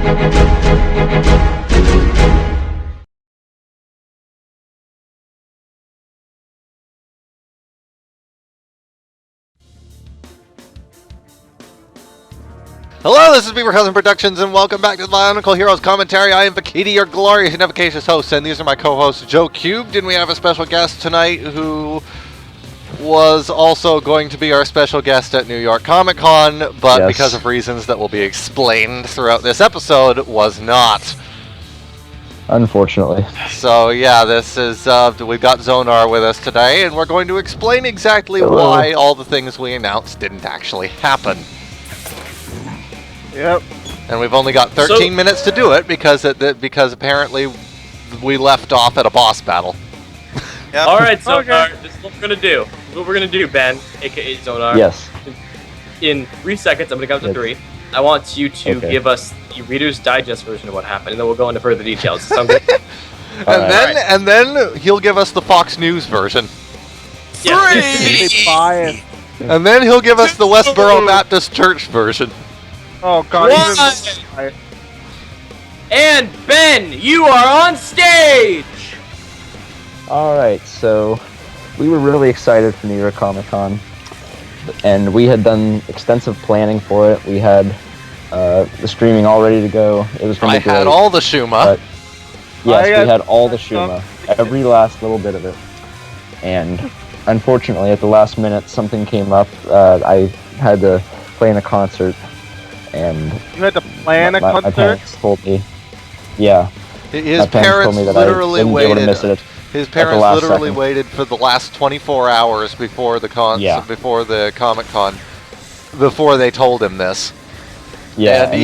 Hello, this is Beaver Cousin Productions, and welcome back to the Bionicle Heroes Commentary. I am Vakiti, your glorious and efficacious host, and these are my co-hosts, Joe Cubed, and we have a special guest tonight who was also going to be our special guest at New York Comic Con, but because of reasons that will be explained throughout this episode, was not. Unfortunately. So yeah, this is, we've got Zonar with us today, and we're going to explain exactly why all the things we announced didn't actually happen. Yep. And we've only got 13 minutes to do it because apparently we left off at a boss battle. Yep. All right, Zonar, this is what we're gonna do. This is what we're gonna do, Ben, aka Zonar. Yes. In 3 seconds, I'm gonna count to 3. I want you to give us the Reader's Digest version of what happened, and then we'll go into further details. Sound good? And then he'll give us the Fox News version. Yeah. And then he'll give us the Westboro Baptist Church version. Oh god. And Ben, you are on stage! Alright, so we were really excited for New York Comic Con, and we had done extensive planning for it. We had the streaming all ready to go. It was going to be great. I had all the Shuma. Yes, we had all the Shuma, every last little bit of it. And unfortunately, at the last minute, something came up. I had to play in a concert. And you had to plan a concert? My parents told me, his parents literally waited. His parents literally waited for the last 24 hours before the before the Comic-Con, before they told him this. Yeah, and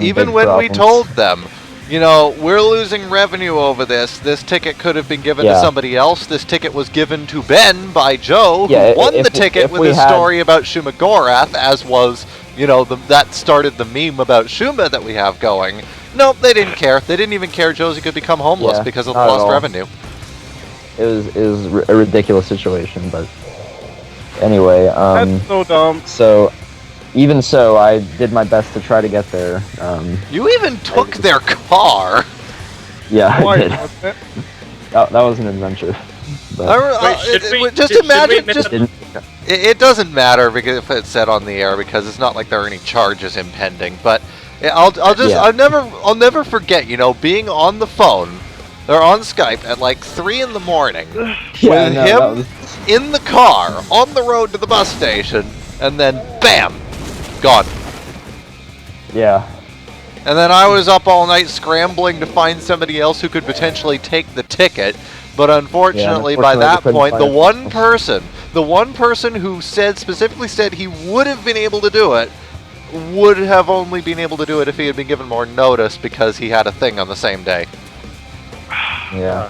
even when we told them, you know, we're losing revenue over this. This ticket could have been given to somebody else. This ticket was given to Ben by Joe, who won the ticket with his story about Shuma Gorath, as was. You know, that started the meme about Shuma that we have going. Nope, they didn't care. They didn't even care Josie could become homeless because of the lost revenue. It was a ridiculous situation, but anyway. That's so dumb. So, even so, I did my best to try to get there. You even took their car. Yeah, I did. That was an adventure. It doesn't matter because if it's said on the air, because it's not like there are any charges impending. But I'll never forget, you know, being on the phone or on Skype at like 3 in the morning with him in the car on the road to the bus station, and then bam, gone. Yeah. And then I was up all night scrambling to find somebody else who could potentially take the ticket. But unfortunately, by that point, the one person who specifically said he would have been able to do it, would have only been able to do it if he had been given more notice because he had a thing on the same day. Yeah.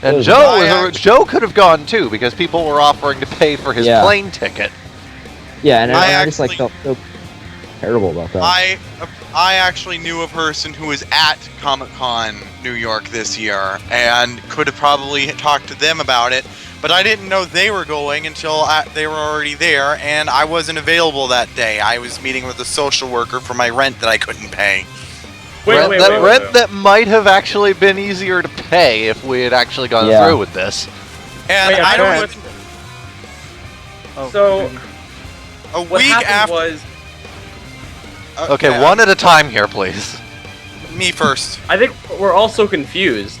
And Joe could have gone too because people were offering to pay for his plane ticket. Yeah, and I just like felt so terrible about that. I actually knew a person who was at Comic-Con New York this year and could have probably talked to them about it, but I didn't know they were going until they were already there, and I wasn't available that day. I was meeting with a social worker for my rent that I couldn't pay. Rent that might have actually been easier to pay if we had actually gone through with this. And I don't know. So, a week after was. Okay, one at a time here, please. Me first. I think we're all so confused.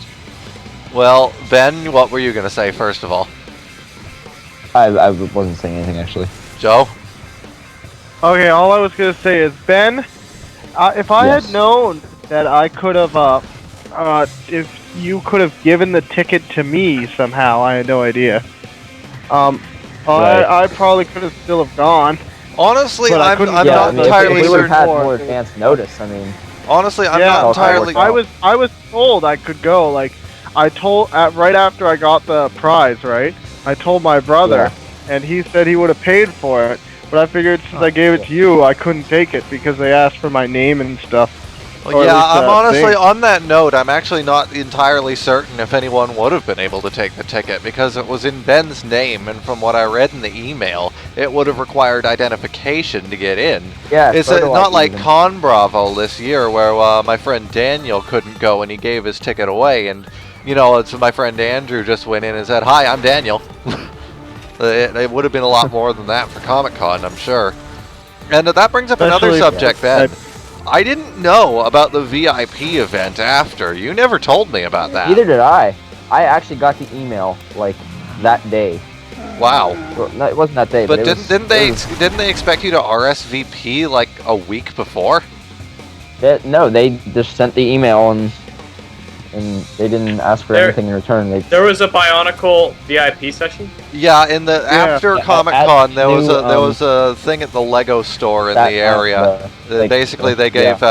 Well, Ben, what were you going to say first of all? I wasn't saying anything, actually. Joe? Okay, all I was going to say is, Ben, if I had known that I could have, if you could have given the ticket to me somehow, I had no idea. I probably could have still have gone. Honestly, I'm not entirely certain. We would have had more advance notice. I mean, honestly, I'm not entirely. I was told I could go. Like, I told right after I got the prize. Right, I told my brother, and he said he would have paid for it. But I figured since I gave it to you, I couldn't take it because they asked for my name and stuff. Well, yeah, I'm honestly, on that note, I'm actually not entirely certain if anyone would have been able to take the ticket, because it was in Ben's name, and from what I read in the email, it would have required identification to get in. Yeah, it's not like Con Bravo this year, where my friend Daniel couldn't go and he gave his ticket away, and, you know, it's my friend Andrew just went in and said, "Hi, I'm Daniel." It would have been a lot more than that for Comic-Con, I'm sure. And that brings up another subject, Ben. I didn't know about the VIP event after. You never told me about that. Neither did I. I actually got the email, like, that day. Wow. Well, no, it wasn't that day. But didn't they expect you to RSVP like a week before? No, they just sent the email and they didn't ask for anything in return. There was a Bionicle VIP session. Yeah, after Comic-Con, there was a thing at the Lego store in the area. Basically, they gave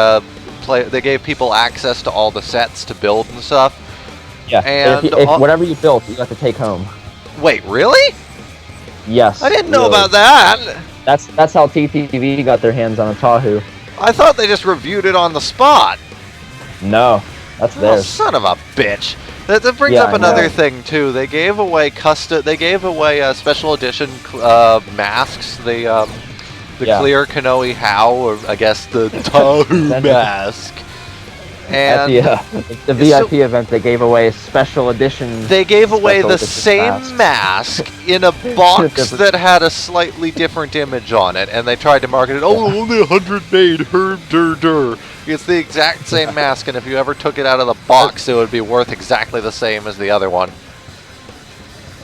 they gave people access to all the sets to build and stuff. Yeah, and if whatever you built, you got to take home. Wait, really? Yes. I didn't know about that. That's how TTV got their hands on a Tahoe. I thought they just reviewed it on the spot. No. That's theirs. Son of a bitch! That brings up another thing too. They gave away special edition masks. The clear Kanoe How, or I guess the Tahoe mask. And at the VIP event, they gave away a special edition. They gave away the same mask in a box that had a slightly different image on it, and they tried to market it. Oh, only 100 made. It's the exact same mask, and if you ever took it out of the box, it would be worth exactly the same as the other one.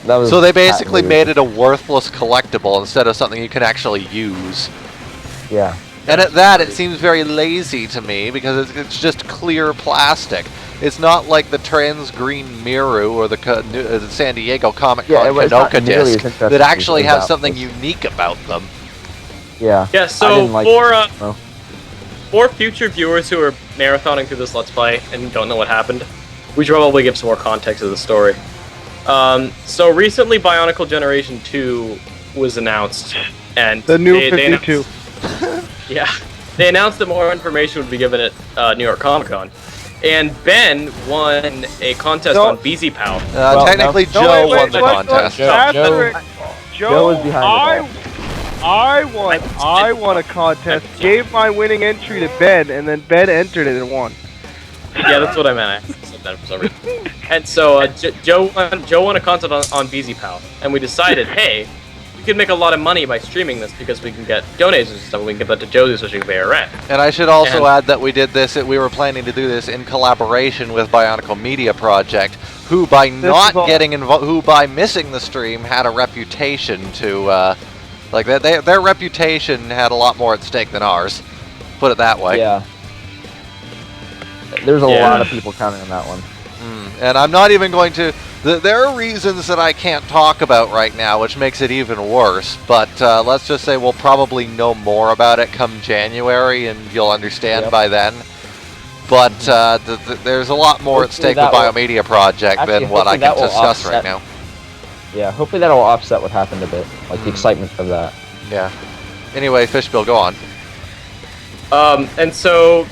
So they basically made it a worthless collectible instead of something you can actually use. Yeah. And at that, it seems very lazy to me, because it's just clear plastic. It's not like the Trans Green Miru or the San Diego Comic-Con Kanoka disc that actually have something unique about them. Yeah. Yeah, so for future viewers who are marathoning through this Let's Play and don't know what happened, we should probably give some more context to the story. So recently Bionicle Generation 2 was announced, and the new 52. Yeah, they announced that more information would be given at New York Comic Con, and Ben won a contest on BZ Pow. Technically, Joe won the contest. Joe was behind the ball. I won a contest, gave my winning entry to Ben, and then Ben entered it and won. Yeah, that's what I meant. I said that for some reason. And so Joe won a contest on BZ Pow, and we decided, hey, we could make a lot of money by streaming this because we can get donations and stuff. We can give that to Josie so she can pay her rent. And I should also add that we did this. We were planning to do this in collaboration with Bionicle Media Project, who by missing the stream had a reputation to. Their reputation had a lot more at stake than ours. Put it that way. Yeah. There's a lot of people counting on that one. And I'm not even going to... There are reasons that I can't talk about right now, which makes it even worse. But let's just say we'll probably know more about it come January, and you'll understand by then. But there's a lot more at stake with Biomedia Project than what I can discuss right now. Yeah, hopefully that'll offset what happened a bit, like the excitement of that. Yeah. Anyway, Fishspill, go on. And so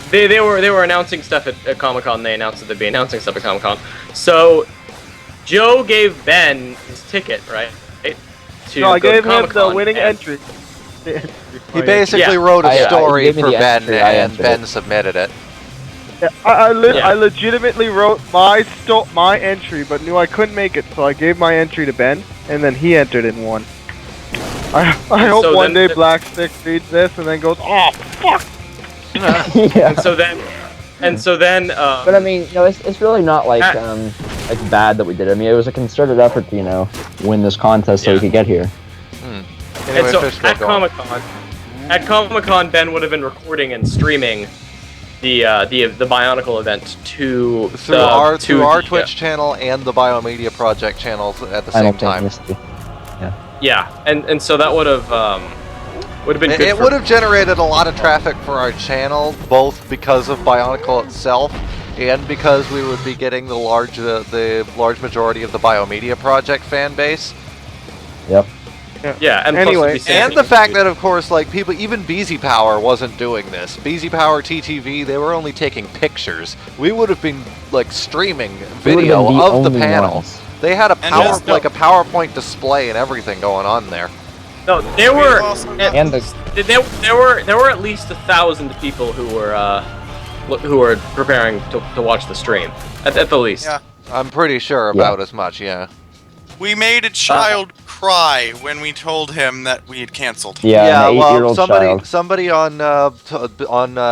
they were announcing stuff at Comic-Con. They announced that they'd be announcing stuff at Comic-Con. So Joe gave Ben his ticket, right? No, I gave him the winning entry. He basically wrote a story for Ben, and Ben submitted it. Yeah, I legitimately wrote my entry, but knew I couldn't make it, so I gave my entry to Ben, and then he entered and won. I hope one day Black Stick reads this and then goes, "Oh fuck!" Yeah. And so then. But I mean, it's really not like bad that we did it. I mean, it was a concerted effort to win this contest so we could get here. Anyway, and so at Comic-Con, Ben would have been recording and streaming the Bionicle event through our Twitch channel and the Biomedia Project channels at the same time. Yeah, and so that would have been good. It would have generated a lot of traffic for our channel, both because of Bionicle itself and because we would be getting the large majority of the Biomedia Project fan base. Yep. Yeah, and anyway, and the fact that, of course, like people, even BZ Power wasn't doing this. BZ Power TTV, they were only taking pictures. We would have been like streaming video of the panel. Ones. They had a like a PowerPoint display and everything going on there. No, there were at least 1,000 people who were preparing to watch the stream at the least. Yeah, I'm pretty sure about as much. Yeah. We made a child cry when we told him that we had canceled. Yeah, an 8-year-old somebody on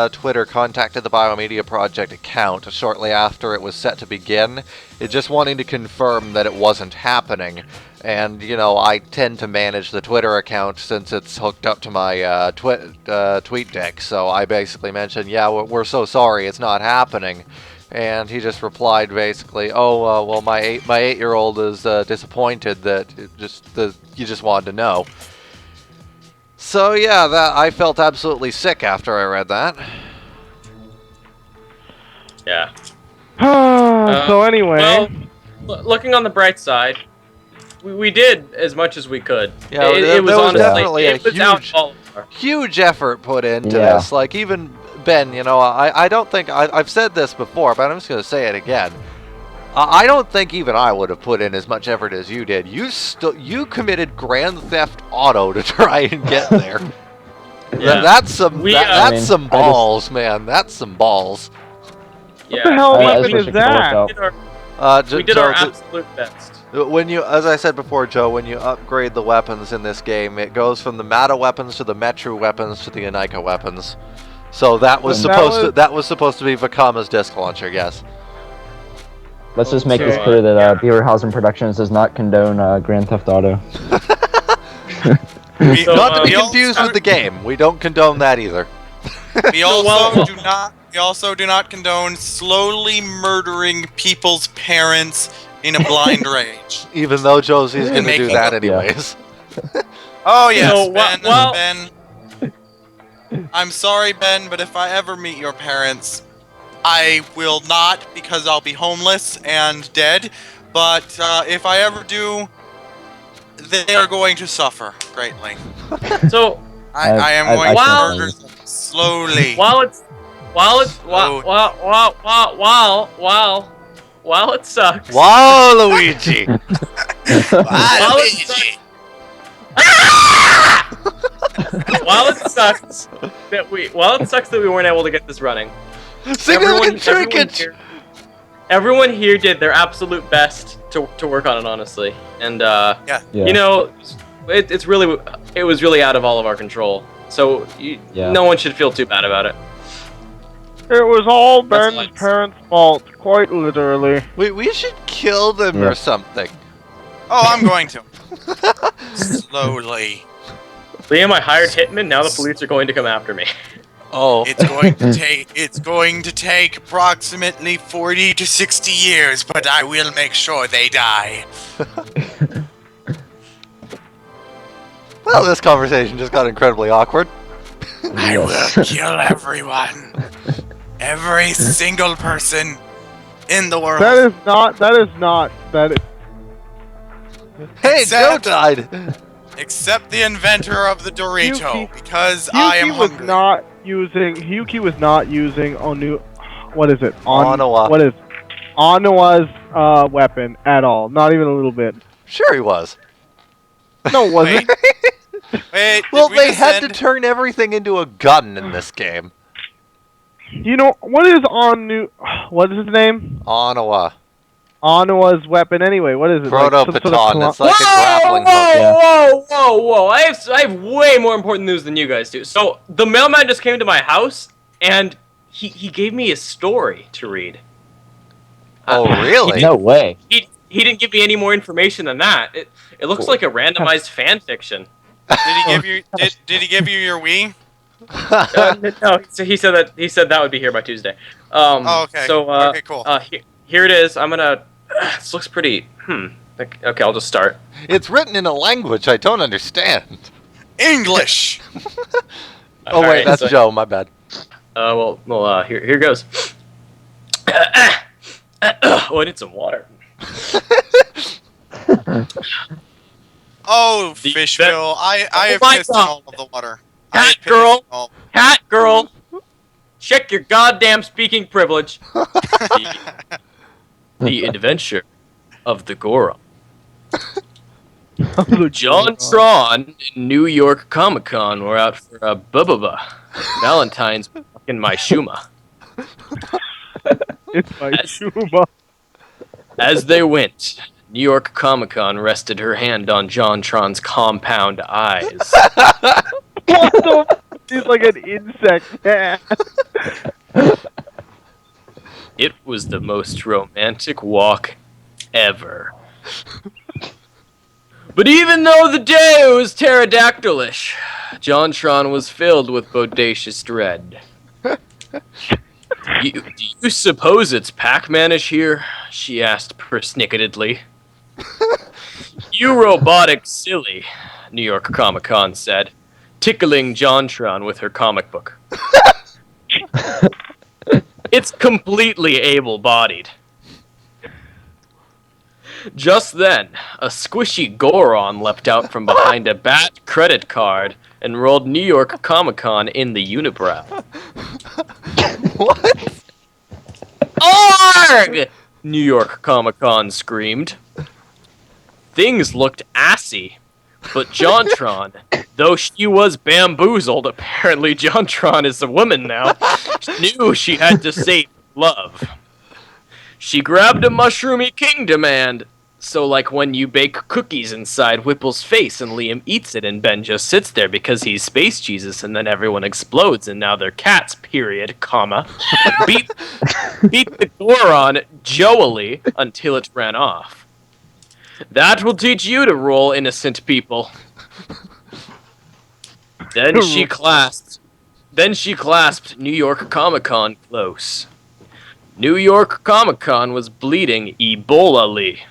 Twitter contacted the Biomedia Project account shortly after it was set to begin, just wanting to confirm that it wasn't happening. And you know, I tend to manage the Twitter account since it's hooked up to my tweet deck. So I basically mentioned, yeah, we're so sorry, it's not happening. And he just replied basically, "Oh, well, my 8-year-old is disappointed that you just wanted to know." So yeah, I felt absolutely sick after I read that. Yeah. So anyway, well, looking on the bright side, we did as much as we could. Yeah, it was honestly definitely a huge effort put into this. Like even Ben, you know, I don't think I've said this before, but I'm just going to say it again. I don't think even I would have put in as much effort as you did. You committed Grand Theft Auto to try and get there. That's some balls, man. That's some balls. What the hell weapon is that? We did our absolute best. As I said before, Joe, when you upgrade the weapons in this game, it goes from the Mata weapons to the Metru weapons to the Anika weapons. So that was supposed to be Vakama's disc launcher, yes. Let's just make this clear that Beaverhausen Productions does not condone Grand Theft Auto. Not to be confused with the game. We don't condone that either. We also do not condone slowly murdering people's parents in a blind rage. Even though Josie's going to do that anyways. Oh yes, Ben. I'm sorry, Ben, but if I ever meet your parents, I will not, because I'll be homeless and dead. But if I ever do, they are going to suffer greatly. So I am going to murder them slowly. While it sucks. Waluigi. Waluigi. While it sucks that we weren't able to get this running. Everyone here did their absolute best to work on it, honestly, and you know, it was really out of all of our control. So no one should feel too bad about it. It was all Ben's parents' fault, quite literally. We should kill them or something. Oh, I'm going to. Slowly. Liam, I hired hitmen. Now the police are going to come after me. Oh. It's going to take approximately 40 to 60 years, but I will make sure they die. Well, this conversation just got incredibly awkward. I will kill everyone. Every single person in the world. Hey, Joe died! Except the inventor of the Dorito, because I am hungry. Hyuki was not using what is it? Onawa. What is Onawa's weapon at all? Not even a little bit. Sure he was. No, it wasn't. Wait, well, they had to turn everything into a gun in this game. You know, what is his name? Onawa. Onawa's weapon anyway, what is it? Proto-Paton, it's like a grappling hook. Whoa! I have way more important news than you guys do. So, the mailman just came to my house, and he gave me a story to read. Oh, really? No way. He didn't give me any more information than that. It looks like a randomized fan fiction. Did he give you your Wii? No, so he said that would be here by Tuesday. Okay. So, okay, cool. Here it is. I'm gonna. This looks pretty. Okay, I'll just start. It's written in a language I don't understand. English. Oh wait, that's Joe. My bad. Well, here goes. Oh, I need some water. Oh, Fishspill. I have pissed in all of the water. Cat girl! Check your goddamn speaking privilege. The adventure of the Goron. John Tron and New York Comic-Con were out for a Valentine's in my Shuma. It's my Shuma. As they went, New York Comic-Con rested her hand on John Tron's compound eyes. What the? He's like an insect man. It was the most romantic walk ever. But even though the day was pterodactylish, John Tron was filled with bodacious dread. Do you suppose it's Pac-Man-ish here? She asked persnicketedly. You robotic silly, New York Comic-Con said, tickling JonTron with her comic book. It's completely able-bodied. Just then, a squishy Goron leapt out from behind a bat credit card and rolled New York Comic-Con in the unibrow. What? Arg! New York Comic-Con screamed. Things looked assy, but JonTron, though she was bamboozled, apparently JonTron is a woman now, knew she had to save love. She grabbed a mushroomy kingdom and, so like when you bake cookies inside Whipple's face and Liam eats it and Ben just sits there because he's Space Jesus and then everyone explodes and now they're cats, period, comma, beat the Goron joeyly until it ran off. That will teach you to roll, innocent people. Then she clasped New York Comic-Con close. New York Comic-Con was bleeding Ebola-ly.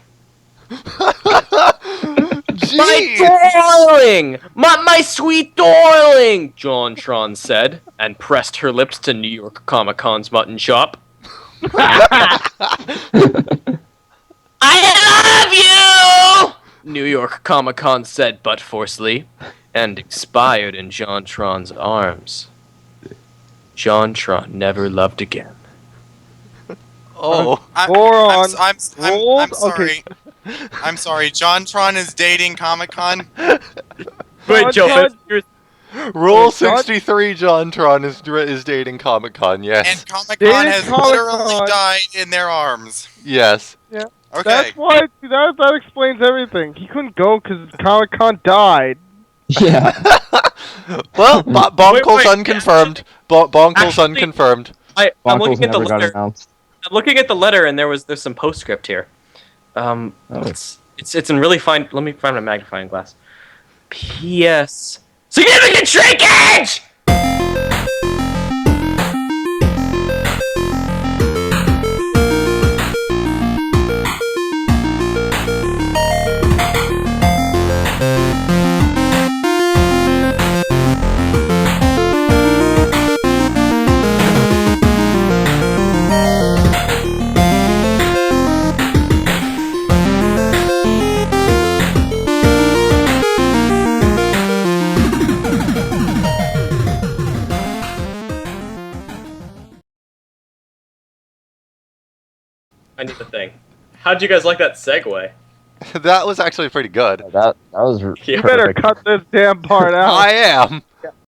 My darling! My sweet darling! JonTron said, and pressed her lips to New York Comic-Con's mutton chop. I love you! New York Comic-Con said but forcefully, and expired in JonTron's arms. JonTron never loved again. Oh, I'm sorry. I'm sorry. JonTron is dating Comic-Con. Wait, Joe. Rule 63: JonTron is dating Comic-Con. Yes. And Comic-Con has literally died in their arms. Yes. Yeah. Okay. That's why that explains everything. He couldn't go because Comic-Con died. Yeah. Well, Bonkle's unconfirmed. Bonkle's unconfirmed. I'm looking at the letter. I'm looking at the letter, and there's some postscript here. It's in really fine. Let me find my magnifying glass. P.S. Significant shrinkage! I need the thing. How'd you guys like that segue? That was actually pretty good. That was You better cut this damn part out. I am.